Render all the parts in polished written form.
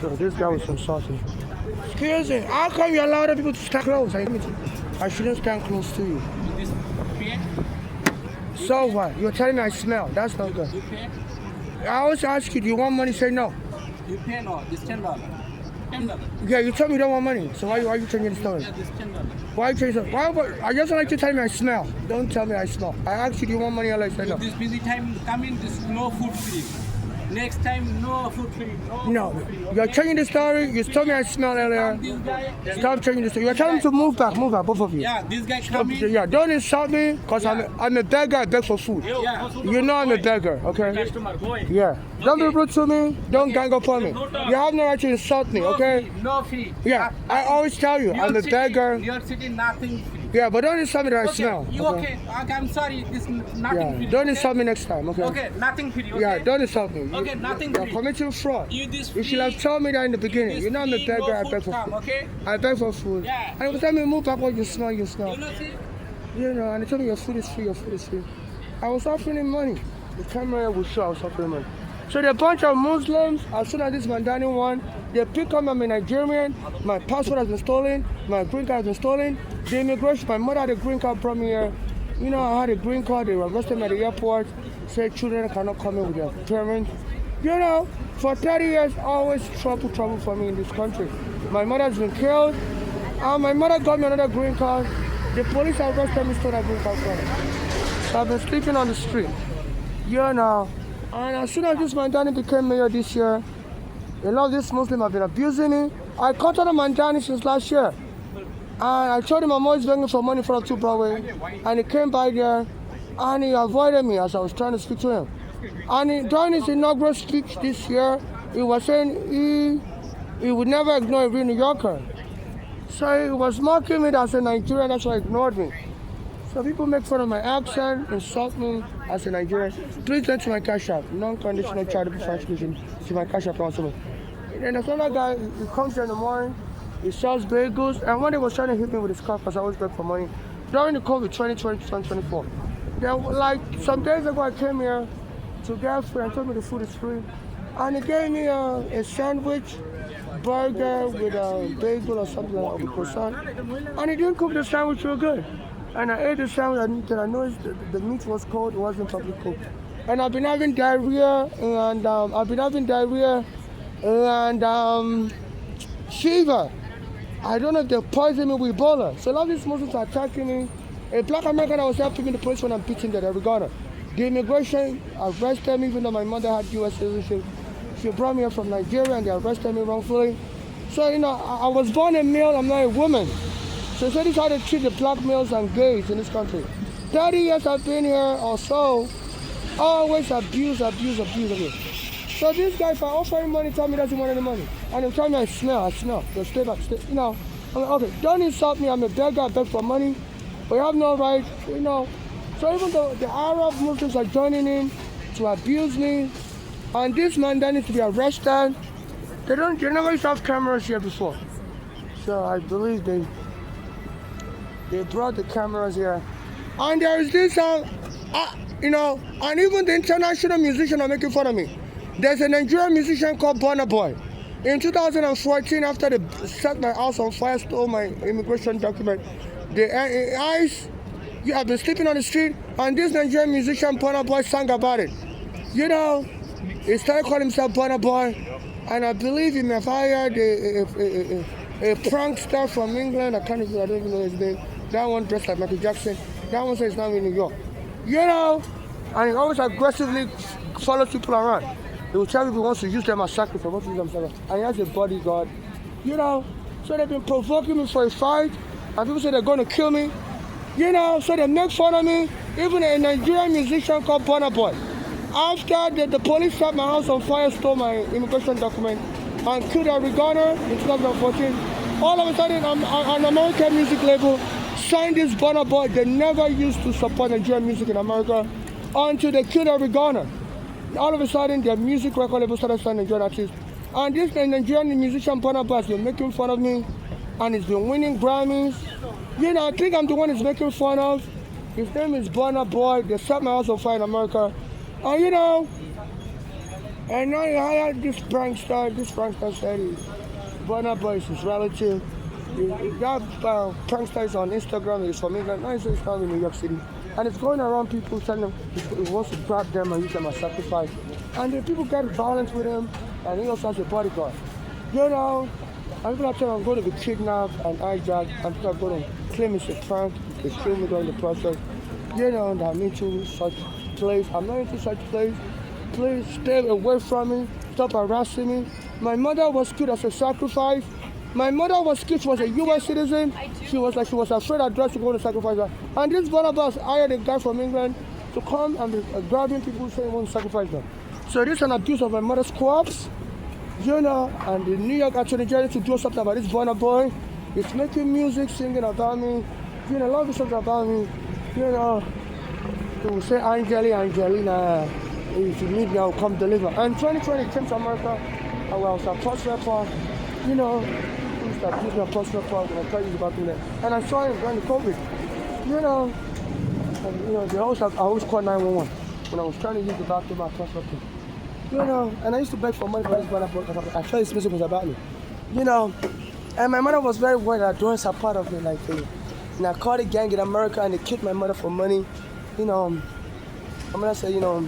So this guy was insulting. Excuse me, how come you allow other people to stand close? I shouldn't stand close to you. This pay? So what? You're telling me I smell. That's not good. You pay? I always ask you, do you want money? Say no. You pay no, this $10. $10. Yeah, you told me you don't want money. So why are you changing the story? Yeah, this $10. Why are you changing the story? I just like to tell me I smell. Don't tell me I smell. I asked you, do you want money? I say no. This busy time coming, this no food free. Next time, no food free. No, you're changing the story. You told me I smell earlier. This guy, Stop changing the story. You're telling me to move back, both of you. yeah, this guy coming. Yeah, don't insult me, because I'm a beggar, I beg for food. Yeah. You know I'm a beggar, okay? Customer, go in. Yeah. Don't be rude to me. Don't gang up on me. You have no right to insult me, okay? No fee. Yeah, I always tell you, I'm a beggar. Your city, nothing free. Yeah, but don't insult me that I smell. You okay? I'm sorry, this nothing Yeah, free. don't okay? insult me next time, okay? Okay, nothing free. Okay? Yeah, don't insult me. Okay, nothing You're free. committing fraud. You this You should have told me that in the beginning. You know I'm a beggar, I beg for come, food. okay? I beg for food. Yeah. And every time you move back, what you smell. You know, see? You know, and they told me your food is free, I was offering him money. The camera will show I was offering money. So the bunch of Muslims, as soon as this Mandani one, they pick up I'm a Nigerian, my passport has been stolen, my green card has been stolen. The immigration, my mother had a green card from here. You know, I had a green card, they arrested me at the airport, said children cannot come in with their parents. You know, for 30 years, always trouble for me in this country. My mother's been killed, and my mother got me another green card. The police arrested me, stole that green card from me. So I've been sleeping on the street. You know, and as soon as this Mandani became mayor this year, a lot of these Muslims have been abusing me. I contacted Mandani since last year. And I told him I'm always begging for money for a 2 Broadway. And he came by there and he avoided me as I was trying to speak to him. And during his inaugural speech this year, he was saying he would never ignore a real New Yorker. So he was mocking me as a Nigerian, that's why he ignored me. So people make fun of my accent, insult me as a Nigerian. Please go to my cash app, non-conditional charitable contribution to my cash app also. And then there's another guy, he comes here in the morning, he sells bagels, and one day was trying to hit me with his car because I always beg for money. During the COVID 2020 2024. Then like some days ago I came here to get food and told me the food is free. And he gave me a sandwich, burger with a bagel or something like that, with croissant. And he didn't cook the sandwich real good. And I ate the sandwich and I noticed the meat was cold, it wasn't properly cooked. And I've been having diarrhea and fever. I don't know if they poisoned me with Ebola. So a lot of these Muslims are attacking me. A black American that was helping me in the police when I'm beating the Regana. The immigration arrested me even though my mother had US citizenship. She brought me here from Nigeria and they arrested me wrongfully. So, you know, I was born a male, I'm not a woman. So this is how they treat the black males and gays in this country. 30 years I've been here or so, always abuse. So this guy, if I offer him money, tell me he doesn't want any money. And he'll tell me I smell. So stay back, you know. I'm like, okay, don't insult me, I'm a beggar, I beg for money. But you have no right, you know. So even though the Arab Muslims are joining in to abuse me, and this man that needs to be arrested, they never used to have cameras here before. So I believe they brought the cameras here. And there is this, you know, and even the international musicians are making fun of me. There's a Nigerian musician called Burna Boy. In 2014, after they set my house on fire, stole my immigration document, the ICE, I've been sleeping on the street, and this Nigerian musician, Burna Boy, sang about it. You know, he started calling himself Burna Boy, and I believe he may have hired a prankster from England, I don't even know his name. That one dressed like Michael Jackson. That one says now in New York. You know, and he always aggressively follows people around. He will tell people he wants to use them as sacrifice, and he has a bodyguard. You know, so they've been provoking me for a fight, and people say they're going to kill me. You know, so they make fun of me. Even a Nigerian musician called Burna Boy. After the police set my house on fire, stole my immigration document, and killed Eric Garner in 2014, all of a sudden an American music label signed this Burna Boy. They never used to support Nigerian music in America until they killed Eric Garner. All of a sudden, their music record label started signing Nigerian artists. And this Nigerian musician Burna Boy has been making fun of me, and he's been winning Grammys. You know, I think I'm the one he's making fun of. His name is Burna Boy. They set my house on fire in America. And you know, And now I hired this prankster. This prankster said Burna Boy is his relative. That prankster is on Instagram. He's from England. Now he's from in New York City. And it's going around people telling them he wants to grab them and use them as sacrifice. And the people get violent with him. And he also has a bodyguard. You know, and people are telling him I'm going to be kidnapped and hijacked. And people are going to claim it's a prank. They kill me during the process. You know, that I'm into such place. I'm not into such place. Please stay away from me. Stop harassing me. My mother was killed as a sacrifice. My mother was killed. She was a U.S. citizen. She was afraid her dress to go to sacrifice her. And this Barnabas hired a guy from England to come and be grabbing people saying he wants to sacrifice them. So this is an abuse of my mother's corpse. You know, and the New York Attorney General to do something about this Burna Boy. It's making music, singing about me. You know, a lot of songs about me. You know, they will say Angelina. If you need me, I'll come deliver. And 2020 came to America. I was a post rapper. You know, he used to abuse me a post rapper when I tell you about that. And I saw him during the COVID. You know, and, you know, I always called 911 when I was trying to use the bathroom. I post rapper. You know, and I used to beg for money for this Burna Boy. I felt his music was about me. You know, and my mother was very worried that Doris are part of it, like a narcotic gang in America, and they killed my mother for money. You know, my mother said, you know,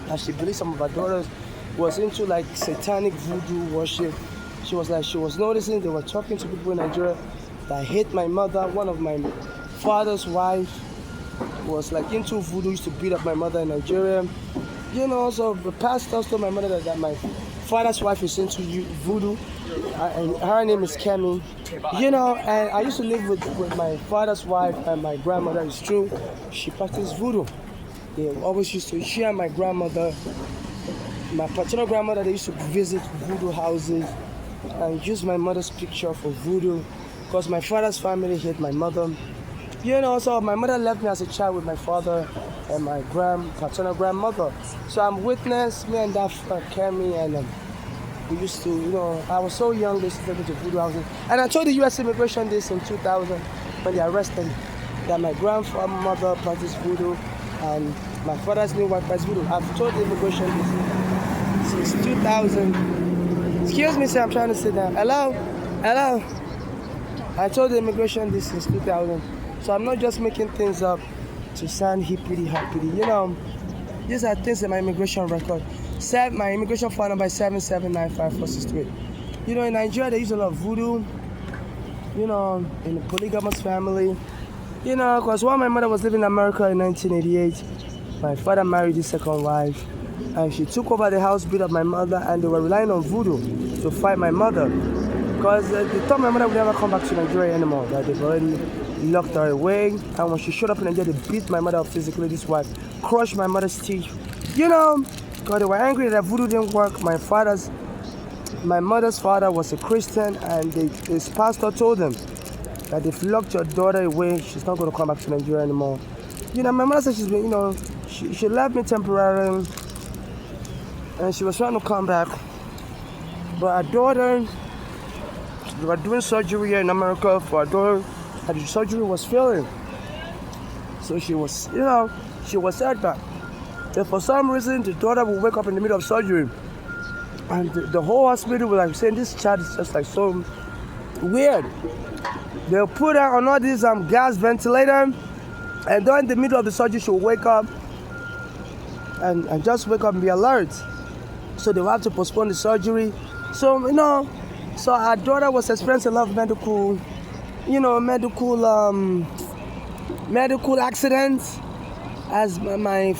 that she believed some of her daughters was into like satanic voodoo worship. She was noticing they were talking to people in Nigeria that hate my mother. One of my father's wife was like into voodoo, used to beat up my mother in Nigeria. You know, so the pastor told my mother that my father's wife is into voodoo. And her name is Kemi. You know, and I used to live with my father's wife and my grandmother. It's true, she practiced voodoo. They always used to, she and my grandmother, my paternal grandmother, they used to visit voodoo houses and use my mother's picture for voodoo because my father's family hate my mother. You know, so my mother left me as a child with my father and my paternal grandmother. So I'm witness, me and that Kemi, and we used to, you know, I was so young, they used to take me to voodoo houses. And I told the U.S. immigration this in 2000 when they arrested me, that my grandmother practiced voodoo and my father's new wife practiced voodoo. I've told the immigration this since 2000. Excuse me, sir, I'm trying to sit down. Hello? Hello? I told the immigration this since 2000. So I'm not just making things up to sound hippity-hoppity. You know, these are things in my immigration record. My immigration phone number is 7795463. You know, in Nigeria, they use a lot of voodoo, you know, in a polygamous family. You know, because while my mother was living in America in 1988, my father married his second wife. And she took over the house, beat up my mother, and they were relying on voodoo to fight my mother. Because they thought my mother would never come back to Nigeria anymore, that they've already locked her away. And when she showed up in Nigeria, they beat my mother up physically. This wife crushed my mother's teeth. You know, because they were angry that voodoo didn't work. My mother's father was a Christian, and his pastor told them that if you locked your daughter away, she's not going to come back to Nigeria anymore. You know, my mother said she's been, you know, she left me temporarily, and she was trying to come back. But her daughter, they were doing surgery here in America for her daughter, and the surgery was failing. So she was, you know, she was set back. And for some reason, the daughter would wake up in the middle of surgery, and the whole hospital was like saying, this child is just like so weird. They'll put her on all these gas ventilator, and during the middle of the surgery, she'll wake up and just wake up and be alert. So they will have to postpone the surgery. So, you know, so our daughter was experiencing a lot of medical accidents, as my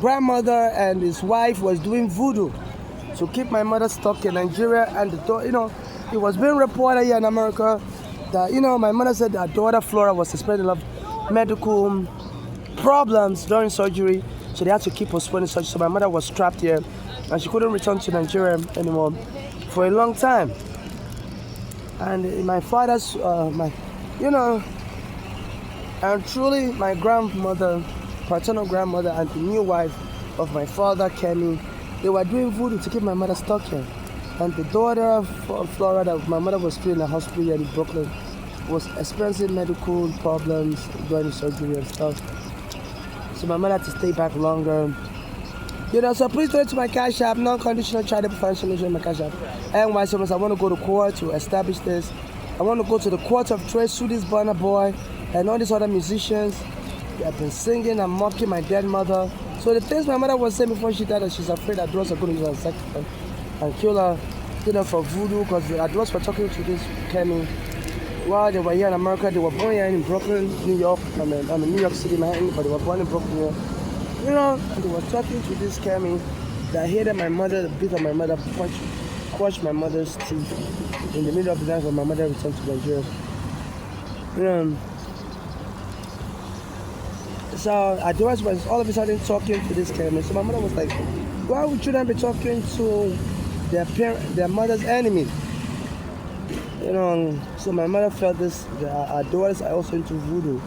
grandmother and his wife was doing voodoo to keep my mother stuck in Nigeria. And you know, it was being reported here in America that, you know, my mother said that her daughter Flora was experiencing a lot of medical problems during surgery, so they had to keep postponing surgery. So my mother was trapped here, and she couldn't return to Nigeria anymore for a long time. And my father's, you know, and truly my grandmother, paternal grandmother, and the new wife of my father, Kemi, they were doing voodoo to keep my mother stuck here. And the daughter, Flora, that my mother was still in the hospital here in Brooklyn, was experiencing medical problems during the surgery and stuff. So my mother had to stay back longer. You know, so please donate to my Cash App, non-conditional charitable financial donation my Cash App. And why so much I want to go to court to establish this. I want to go to the court of trade, sue this Burna Boy and all these other musicians. They have been singing and mocking my dead mother. So the things my mother was saying before she died, that she's afraid that drugs are going to use her as sacrifice and kill her, you know, for voodoo, because the adults were talking to this Kemi while they were here in America. They were born here in Brooklyn, New York. I mean New York City, Manhattan, but they were born in Brooklyn, New York. You know, and they were talking to this Kemi that hated my mother, beat on my mother, crushed my mother's teeth in the middle of the night when my mother returned to Nigeria. You know, so Adoras was all of a sudden talking to this Kemi. So my mother was like, why would children be talking to their mother's enemy? You know, so my mother felt this, our daughters are also into voodoo.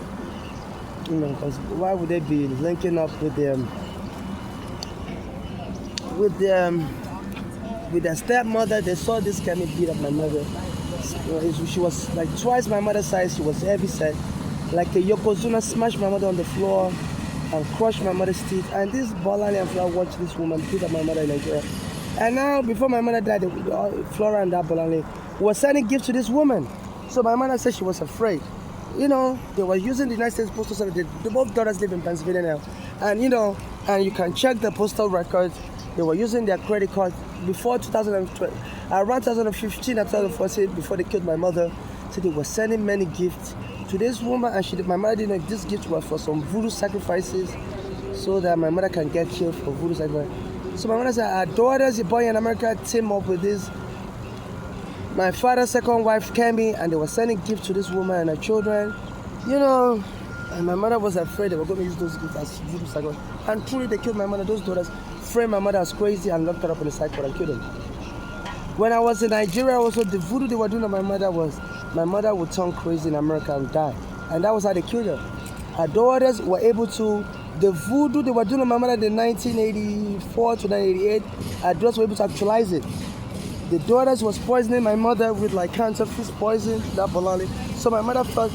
You know, because why would they be linking up with their stepmother? They saw this Kemi beat up my mother. She was like twice my mother's size. She was heavy set, like a Yokozuna, smashed my mother on the floor and crushed my mother's teeth. And this Bolani and Flora watched this woman beat up my mother in Nigeria. And now, before my mother died, Flora and that Bolani was sending gifts to this woman. So my mother said she was afraid. You know, they were using the United States Postal Service. Both daughters live in Pennsylvania now. And, you know, and you can check the postal records. They were using their credit card before 2012, around 2015 and 2014, before they killed my mother. So they were sending many gifts to this woman. And my mother didn't know this gift was for some voodoo sacrifices so that my mother can get killed for voodoo sacrifices. So my mother said, our daughters, the boy in America, team up with this. My father's second wife, Kemi, and they were sending gifts to this woman and her children. You know, and my mother was afraid they were going to use those gifts as voodoo sacrifice. And truly, they killed my mother. Those daughters framed my mother as crazy and locked her up in the cycle and killed her. When I was in Nigeria, also, the voodoo they were doing on my mother was my mother would turn crazy in America and die. And that was how they killed her. Her daughters were able to, the voodoo they were doing on my mother in 1984 to 1988, her daughters were able to actualize it. The daughters was poisoning my mother with like counterfeit poison, that Bolani. So my mother felt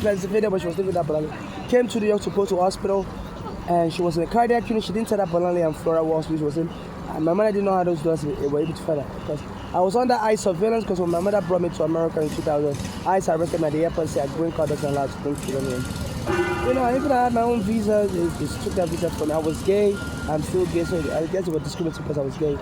Pennsylvania, but she was living that Bolani. Came to New York to go to hospital, and she was in a cardiac unit. She didn't tell that Bolani and Flora what hospital she was in. And my mother didn't know how those daughters were able to find her. Because I was under ICE surveillance, because when my mother brought me to America in 2000, ICE arrested me at the airport and said a green card doesn't allow to bring children in. You know, even I had my own visa, they took that visa from me. I was gay, I'm still gay, so I guess they were discriminating because I was gay.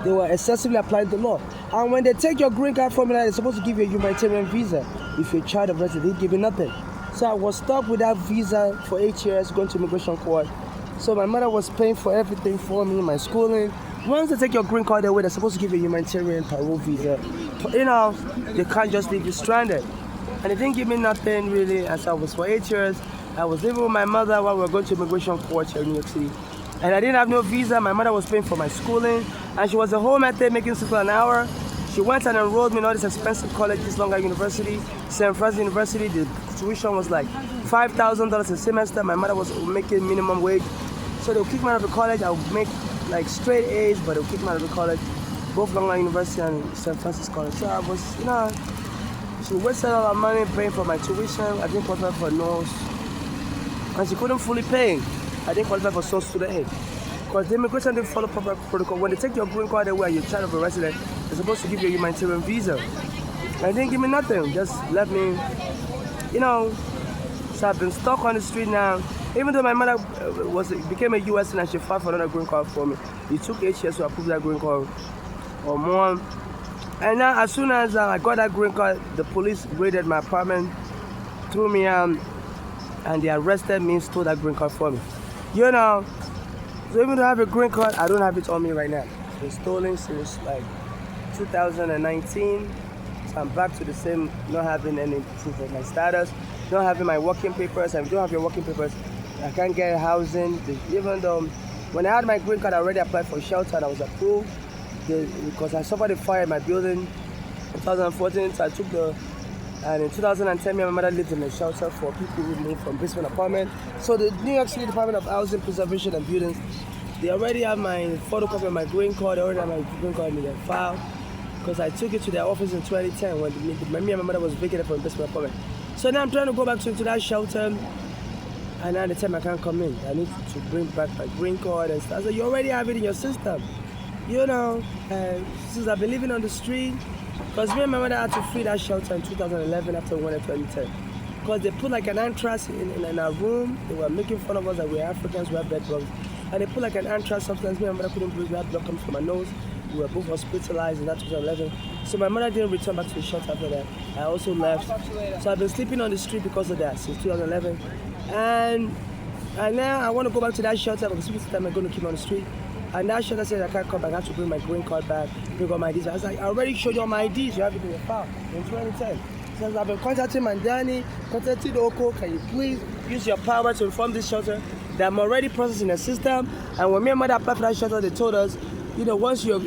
They were excessively applying the law. And when they take your green card from you, they're supposed to give you a humanitarian visa. If you're a child of resident, they give you nothing. So I was stuck with that visa for 8 years, going to immigration court. So my mother was paying for everything for me, my schooling. Once they take your green card away, they're supposed to give you a humanitarian parole visa. You know, they can't just leave you stranded. And they didn't give me nothing really. And so I was for 8 years. I was living with my mother while we were going to immigration court here in New York City. And I didn't have no visa. My mother was paying for my schooling. And she was at home at there making $6 an hour. She went and enrolled me in all this expensive colleges, Long Island University, St. Francis University. The tuition was like $5,000 a semester. My mother was making minimum wage. So they would kick me out of the college. I would make like straight A's, but they would kick me out of the college. Both Long Island University and St. Francis College. So I was, you know, she wasted all her money paying for my tuition. I didn't qualify for NOS. And she couldn't fully pay. I didn't qualify for social student aid. Because the immigration didn't follow proper protocol. When they take your green card away and you're a child of a resident, they're supposed to give you a humanitarian visa. And they didn't give me nothing. Just left me, you know. So I've been stuck on the street now. Even though my mother became a U.S. citizen and she filed for another green card for me. It took 8 years to approve that green card or more. And now as soon as I got that green card, the police raided my apartment, threw me out, and they arrested me and stole that green card for me. You know, so even though I have a green card, I don't have it on me right now. It's been stolen since like 2019. So I'm back to the same, not having any proof of my status, not having my working papers. And if you don't have your working papers, I can't get housing. Even though when I had my green card, I already applied for shelter and I was approved. Because somebody fired my building in 2014, so I took and in 2010, my mother lived in a shelter for people who moved from basement apartment. So the New York City Department of Housing, Preservation and Buildings, they already have my photocopy of my green card, they already have my green card in their file. Because I took it to their office in 2010 when me and my mother was vacated from basement apartment. So now I'm trying to go back to that shelter And now the time I can't come in, I need to bring back my green card and stuff. So you already have it in your system, you know. Since I've been living on the street, because me and my mother had to flee that shelter in 2011 after we went in 2010. Because they put like an anthrax in our room. They were making fun of us that we're Africans, we have bed bugs. And they put like an anthrax substance. Me and my mother couldn't breathe, we had blood coming from my nose. We were both hospitalized in that 2011. So my mother didn't return back to the shelter after that. I also left. So I've been sleeping on the street because of that since 2011. And now I want to go back to that shelter because this time I'm going to keep on the street. And that shelter said I can't come back. I have to bring my green card back, bring all my IDs. I was like, I already showed you all my IDs. You have it in your file in 2010. Since I've been contacting Mandani, contacting Oko, can you please use your power to inform this shelter that I'm already processing the system. And when me and mother applied for that shelter, they told us, you know, once you're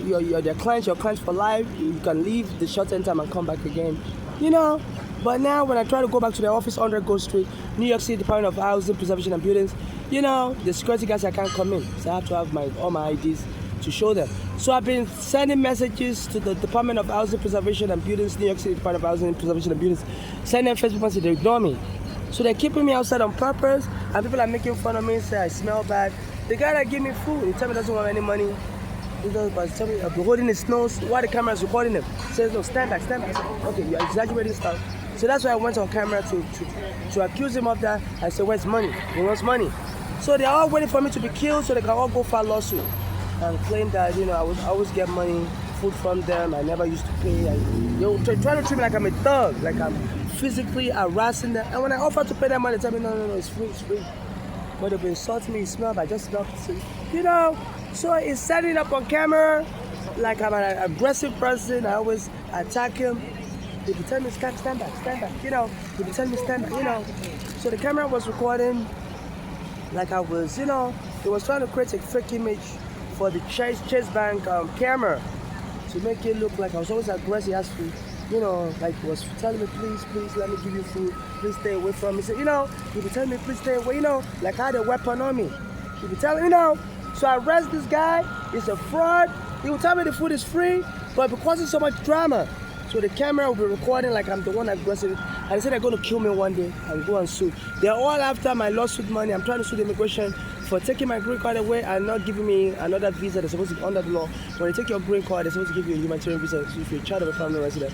their clients, your clients for life, you can leave the shelter anytime and come back again, you know. But now when I try to go back to the office, 100 Gold Street, New York City Department of Housing, Preservation and Buildings, you know, the security guys, I can't come in. So I have to have all my IDs to show them. So I've been sending messages to the Department of Housing, Preservation and Buildings, New York City Department of Housing, Preservation and Buildings, sending Facebook messages, they ignore me. So they're keeping me outside on purpose, and people are making fun of me, say I smell bad. The guy that gave me food, he tell me he doesn't want any money. He doesn't, but tell me I'll be holding his nose while the camera is recording him. He says, no, stand back, stand back. I said, okay, you're exaggerating stuff. So that's why I went on camera to accuse him of that. I said, where's money? He wants money. So they're all waiting for me to be killed so they can all go file lawsuit and claim that, you know, I always get money, food from them. I never used to pay. They try to treat me like I'm a thug, like I'm physically harassing them. And when I offer to pay them money, they tell me, no, it's free, it's free. But they've been insulting me, it smells, I just smell it. You know, so it's setting up on camera like I'm an aggressive person. I always attack him. They be telling me, stand back, you know. They be telling me, stand back, you know. So the camera was recording like I was, you know, they was trying to create a fake image for the Chase Bank camera to make it look like I was always aggressive, as to, you know, like he was telling me, please let me give you food, please stay away from me. So, you know, he be telling me, please stay away, you know, like I had a weapon on me. He be telling me, you know, so I arrest this guy, he's a fraud. He will tell me the food is free, but because it's so much drama, so the camera will be recording like I'm the one aggressive. And they said they're going to kill me one day and go and sue. They're all after my lawsuit money. I'm trying to sue the immigration for taking my green card away and not giving me another visa. They're supposed to be under the law. When they take your green card, they're supposed to give you a humanitarian visa if you're a child of a permanent resident.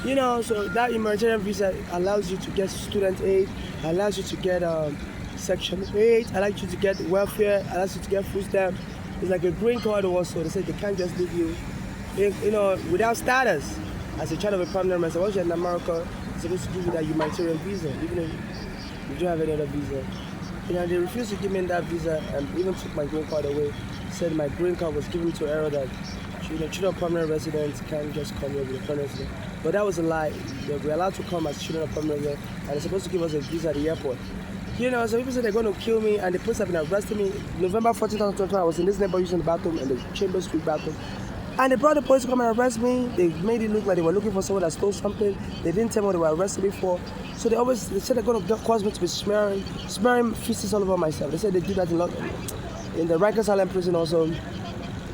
You know, so that humanitarian visa allows you to get student aid, allows you to get Section 8, allows you to get welfare, allows you to get food stamp. It's like a green card also. They say they can't just leave you, you know, without status. As a child of a permanent resident, once you're in America, they're supposed to give you that humanitarian visa, even if you don't have any other visa. You know, they refused to give me that visa and even took my green card away. Said my green card was given to error that, you know, children of permanent residents can't just come here with a permanent resident. But that was a lie. We're allowed to come as children of permanent residents, and they're supposed to give us a visa at the airport. You know, so people say they're going to kill me, and the police have been arresting me. November 14, 2021, I was in this neighborhood using the bathroom, in the Chambers Street bathroom. And they brought the police to come and arrest me. They made it look like they were looking for someone that stole something. They didn't tell me what they were arresting me for. So they said they're going to cause me to be smearing feces all over myself. They said they do that in the Rikers Island prison also.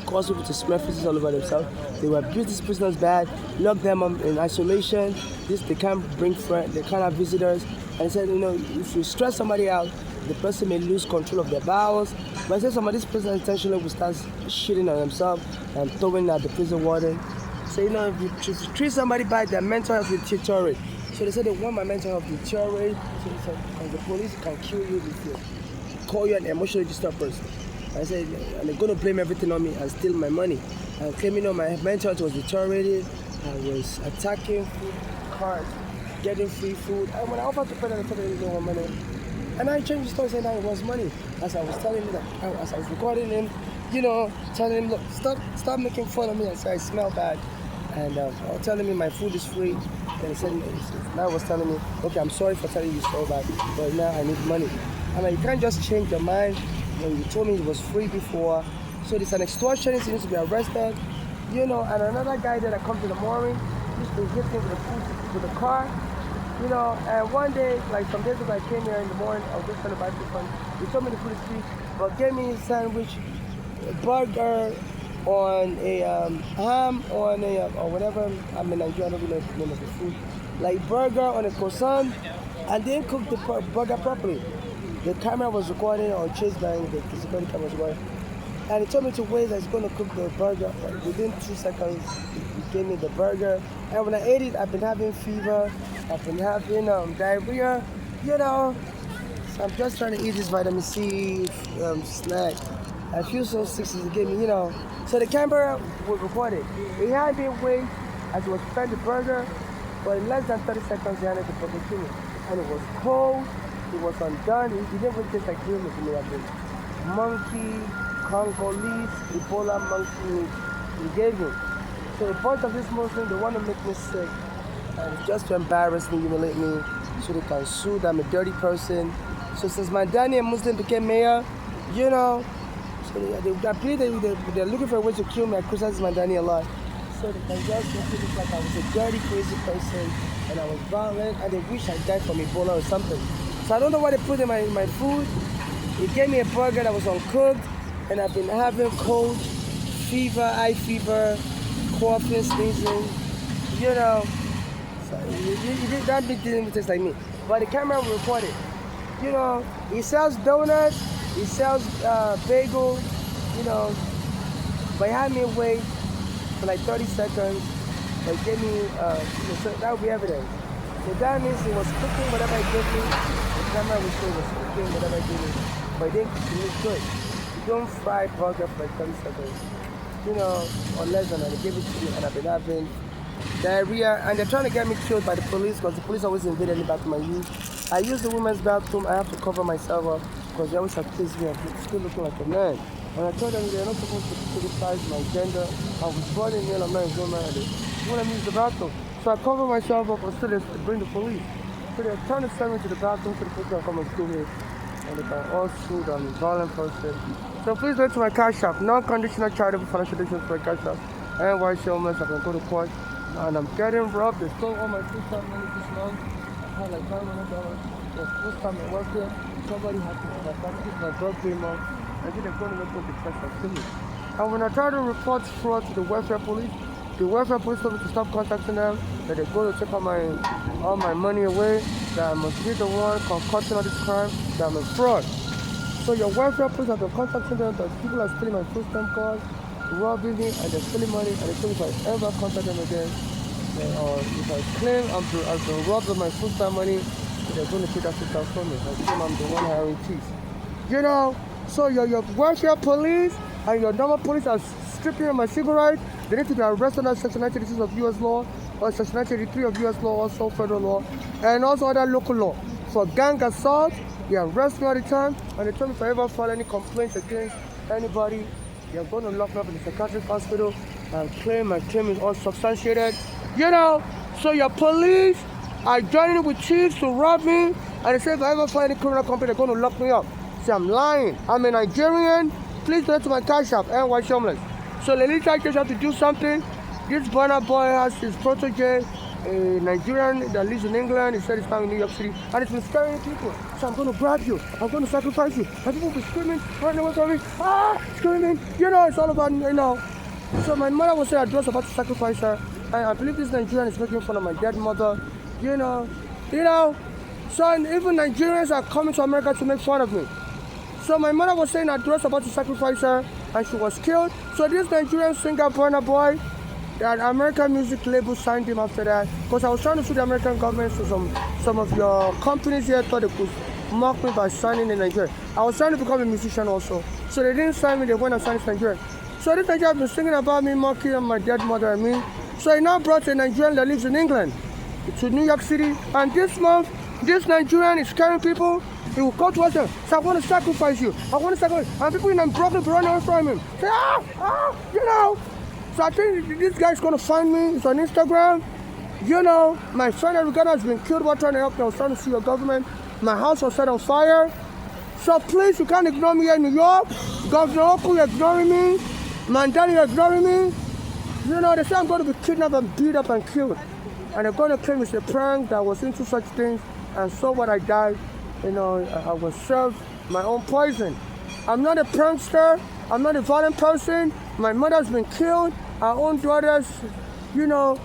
Cause people to smear feces all over themselves. They will abuse these prisoners bad, lock them in isolation. They can't bring friends, they can't have visitors. And they said, you know, if you stress somebody out, the person may lose control of their bowels. But I said some of these prisoners intentionally will start shitting on themselves and throwing at the prison warden. So, you know, if you treat somebody bad, their mental health will deteriorate. So they said they want my mental health to deteriorate. So they said, the police can kill you if you call you an emotionally disturbed person. I said, and they're going to blame everything on me and steal my money. And claiming, you know, my mental health was deteriorated. I was attacking food cards, getting free food. And when I offered to pay them, I told them they didn't want money. And I changed the story saying that it was money. As I was telling him, as I was recording him, you know, telling him, look, stop making fun of me. I said, I smell bad. And I was telling me my food is free. And he said, now I was telling me, okay, I'm sorry for telling you so bad, but now I need money. I'm like, you can't just change your mind when you told me it was free before. So it's an extortionist, he needs to be arrested. You know, and another guy that comes in the morning, he's been hitting with the food, with the car. You know, and one day, like some days ago, I came here in the morning, I was just trying to buy food from him. He told me the food is free, but gave me a sandwich, a burger, on a ham, on a, or whatever, I'm in Nigeria, I don't know the name of the food. Like burger on a croissant, and didn't cook the burger properly. The camera was recording on Chase Bank, the security camera was recording. And he told me to wait that he's going to cook the burger. Like, within 2 seconds, he gave me the burger. And when I ate it, I've been having fever. I've been having diarrhea, you know. So I'm just trying to eat this vitamin C snack. I feel so sick since he gave me, you know. So the camera was recorded. He had me wait as he was preparing the burger. But in less than 30 seconds, he handed the burger to me. And it was cold. It was undone. It didn't even taste like human to me. I think monkey, Congolese, Ebola monkey meat he gave me. So a bunch of these Muslims, they want to make me sick. And it's just to embarrass me, humiliate me, so they can sue that I'm a dirty person. So since Mandani a Muslim became mayor, you know, so I believe they're looking for a way to kill me. I criticize Mandani a lot. So they can just make it look like I was a dirty, crazy person, and I was violent, and they wish I died from Ebola or something. So I don't know what they put in my food. He gave me a burger that was uncooked, and I've been having cold, fever, eye fever, coughing, sneezing, you know. So that didn't even taste like me. But the camera will record it. You know, he sells donuts, he sells bagel, you know. But he had me wait for like 30 seconds. But he gave me, so that would be evidence. So that means he was cooking whatever he gave me. The camera will show he was cooking whatever he gave me. But he didn't cook it good. You don't fry burger for like 30 seconds. You know, or less than that. They gave it to me and I've been having diarrhea. And they're trying to get me killed by the police because the police always invade any bathroom I use. I use the women's bathroom. I have to cover myself up because they always accuse me of still looking like a man. And I told them they're not supposed to criticize my gender. I was born in male, I'm not a woman. They want to use the bathroom. So I cover myself up until they bring the police. So they're trying to send me to the bathroom so the police can come and sue me. And they can all sue that I'm a violent person. So please go to my cash app, non-conditional charitable financial donations for my cash app. NYC homeless, I can go to court. And I'm getting robbed. They stole all my full time money this month. I had like $500. The first time I worked here, somebody had to my family, my birthday month. I didn't go to the cash app to me. And when I try to report fraud to the welfare police told me to stop contacting them, that they're going to take all my money away, that I must be the one concocting all this crime, that I'm a fraud. So your welfare police have been contacting them that people are stealing my food stamp card, robbing me, and they're stealing money, and they think if I ever contact them again, or if I claim I've been robbed of my food stamp money, they're going to take that food stamp from me. I claim I'm the one hiring thieves. You know, so your welfare police and your normal police are stripping of my civil rights. They need to be arrested under Section 1986 of U.S. law, or Section 1983 of U.S. law, also federal law, and also other local law. For gang assault, they arrest me all the time, and they tell me if I ever file any complaints against anybody, they're going to lock me up in the psychiatric hospital and claim my claim is unsubstantiated. You know, so your police are joining with chiefs to rob me, and they say if I ever file any criminal complaint, they're going to lock me up. See, I'm lying. I'm a Nigerian. Please donate to my cash app, NY Homeless. So the little just have to do something. This Burna Boy has his protege, a Nigerian that lives in England. He said he's found in New York City, and it's been scaring people. So I'm going to grab you. I'm going to sacrifice you. And people will be screaming, running away from me. Screaming. You know, it's all about, you know. So my mother was saying I was about to sacrifice her. And I believe this Nigerian is making fun of my dead mother. You know. So even Nigerians are coming to America to make fun of me. So my mother was saying that was about to sacrifice her, and she was killed. So this Nigerian singer, Burna Boy, that American music label signed him after that. Because I was trying to sue the American government, so some of your companies here thought they could mock me by signing in Nigeria. I was trying to become a musician also. So they didn't sign me, they went and signed Nigeria. So this Nigerian has been singing about me, mocking my dead mother and me. So he now brought a Nigerian that lives in England to New York City. And this month, this Nigerian is scaring people. He will go to us and say, I want to sacrifice you. I want to sacrifice you. And people in Brooklyn run away from him. Say, you know. So I think this guy's going to find me. It's on Instagram. You know, my friend Uganda has been killed while trying to help me. I was trying to sue your government. My house was set on fire. So please, you can't ignore me here in New York. Governor Oku, you're ignoring me. Mandani, you're ignoring me. You know, they say I'm going to be kidnapped and beat up and killed. And they're going to claim it's a prank that I was into such things. And so what I died. You know, I was served my own poison. I'm not a prankster. I'm not a violent person. My mother's been killed. Our own daughters, you know,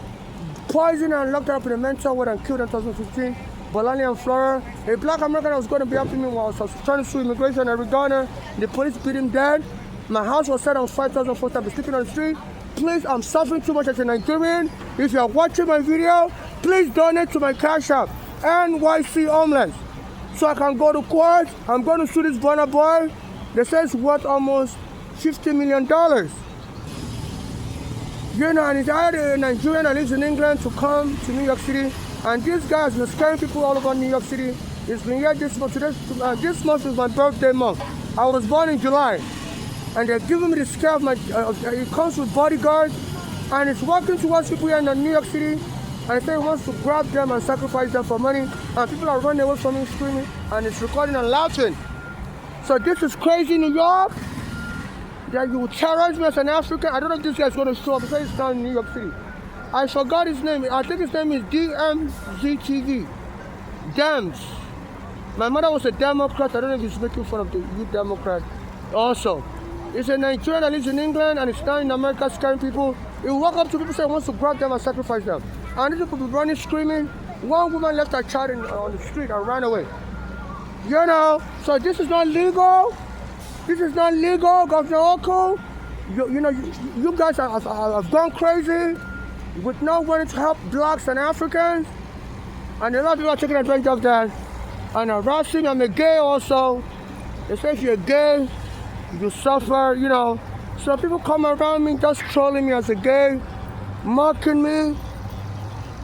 poisoned and locked her up in a mental ward and killed in 2015. Bolani and Florida. A black American was going to be helping me while I was trying to sue immigration in Arizona. The police beat him dead. My house was set on 5,000 foot. I've been sleeping on the street. Please, I'm suffering too much as a Nigerian. If you are watching my video, please donate to my Cash App, NYC Homeless, so I can go to court. I'm going to sue this Burna Boy. They say it's worth almost $50 million. You know, and he's hired a Nigerian that lives in England to come to New York City. And this guy has been scaring people all over New York City. He's been here this month. This month is my birthday month. I was born in July. And they're giving me the scare of my, it comes with bodyguards. And it's walking towards people here in New York City. And he wants to grab them and sacrifice them for money. And people are running away from him screaming. And it's recording and laughing. So this is crazy, New York. That you terrorize me as an African. I don't know if this guy's going to show up. He says he's down in New York City. I forgot his name. I think his name is DMZTV. Dems. My mother was a Democrat. I don't know if he's making fun of the youth Democrat. Also, he's a Nigerian that lives in England and he's now in America scaring people. He walk up to people and say he wants to grab them and sacrifice them. And these people be running, screaming. One woman left her child on the street and ran away. You know, so this is not legal. This is not legal, Governor Oko. You guys have gone crazy with no wanting to help blacks and Africans. And a lot of people are taking advantage of that. And harassing. I'm a gay also. They say if you're gay, you suffer, you know. So people come around me just trolling me as a gay, mocking me.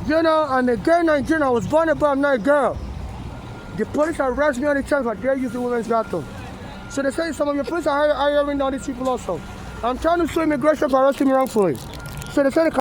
You know, I'm a gay Nigerian. I was born a boy, I'm not a girl. The police arrest me all the time for dare use the women's bathroom. So they say some of your police are hiring all these people also. I'm trying to sue immigration for arresting me wrongfully. So they say